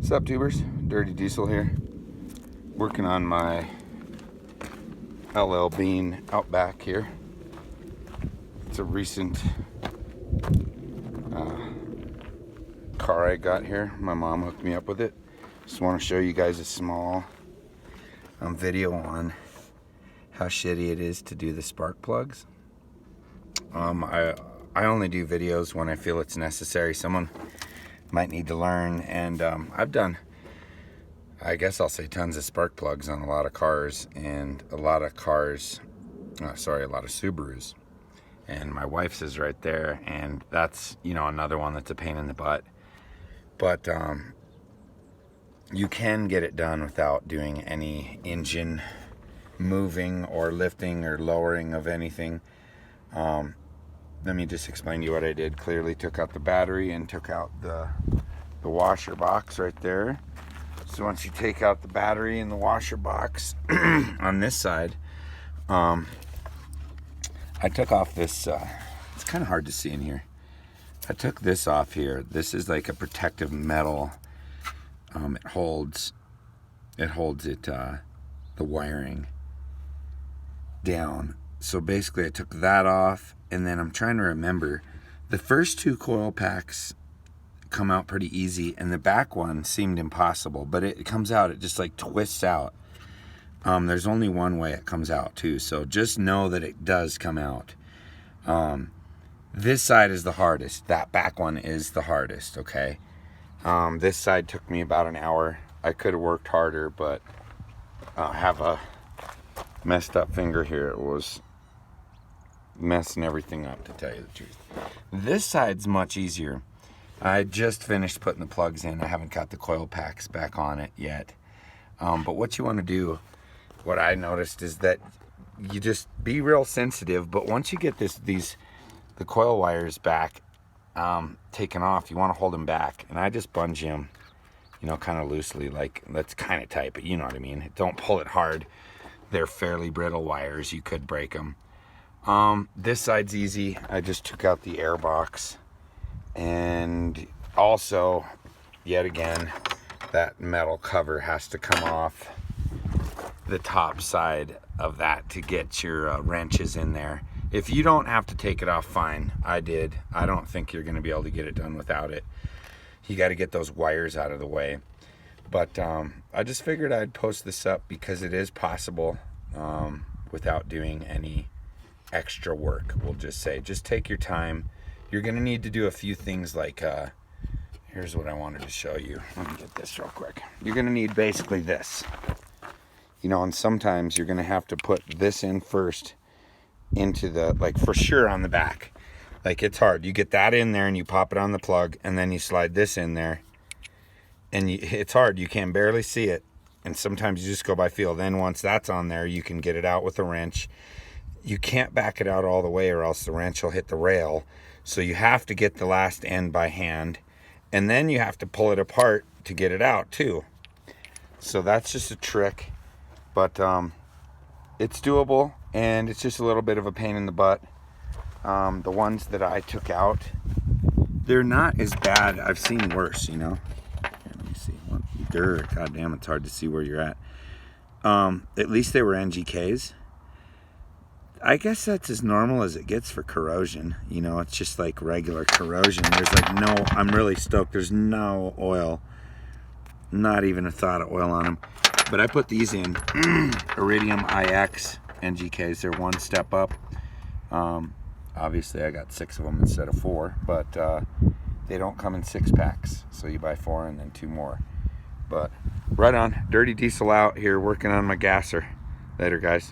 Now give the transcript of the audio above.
What's up, tubers? Dirty Diesel here, working on my LL Bean Outback here. It's a recent car I got here. My mom hooked me up with it. Just want to show you guys a small video on how shitty it is to do the spark plugs. I only do videos when I feel it's necessary. Someone might need to learn, and I've done, I guess I'll say, tons of spark plugs on a lot of cars, and a lot of Subarus. And my wife's is right there, and that's, another one that's a pain in the butt. But you can get it done without doing any engine moving or lifting or lowering of anything. Let me just explain to you what I did. Clearly took out the battery and took out the washer box right there. So once you take out the battery and the washer box on this side, I took off this, it's kind of hard to see in here. I took this off here. This is like a protective metal. It holds the wiring down. So basically I took that off, and then I'm trying to remember, the first two coil packs come out pretty easy, and the back one seemed impossible, but it comes out, it just like twists out. There's only one way it comes out too, so just know that it does come out. This side is the hardest. That back one is the hardest, okay? This side took me about an hour. I could have worked harder, but I have a messed up finger here. It was messing everything up, to tell you the truth. This side's much easier. I just finished putting the plugs in. I haven't got the coil packs back on it yet. But what you want to do, what I noticed, is that you just be real sensitive, but once you get the coil wires back taken off, you want to hold them back, and I just bungee them, kind of loosely, like that's kind of tight, but you know what I mean. Don't pull it hard. They're fairly brittle wires. You could break them. This side's easy. I just took out the air box, and also, yet again, that metal cover has to come off the top side of that to get your wrenches in there. If you don't have to take it off, fine. I did. I don't think you're going to be able to get it done without it. You got to get those wires out of the way. But I just figured I'd post this up because it is possible without doing any extra work. We'll just say, just take your time. You're going to need to do a few things like, here's what I wanted to show you. Let me get this real quick. You're going to need basically this. And sometimes you're going to have to put this in first into the, like, for sure on the back. Like, it's hard. You get that in there and you pop it on the plug, and then you slide this in there. And it's hard. You can barely see it. And sometimes you just go by feel. Then once that's on there, you can get it out with a wrench. You can't back it out all the way, or else the wrench will hit the rail. So you have to get the last end by hand. And then you have to pull it apart to get it out too. So that's just a trick. But it's doable, and it's just a little bit of a pain in the butt. The ones that I took out, they're not as bad. I've seen worse, Here, let me see. God damn, it's hard to see where you're at. At least they were NGKs. I guess that's as normal as it gets for corrosion. It's just like regular corrosion. There's like I'm really stoked. There's no oil. Not even a thought of oil on them. But I put these in Iridium IX NGKs. They're one step up. Obviously I got 6 of them instead of 4, but they don't come in 6 packs. So you buy 4 and then 2 more. But right on. Dirty Diesel out here working on my gasser. Later, guys.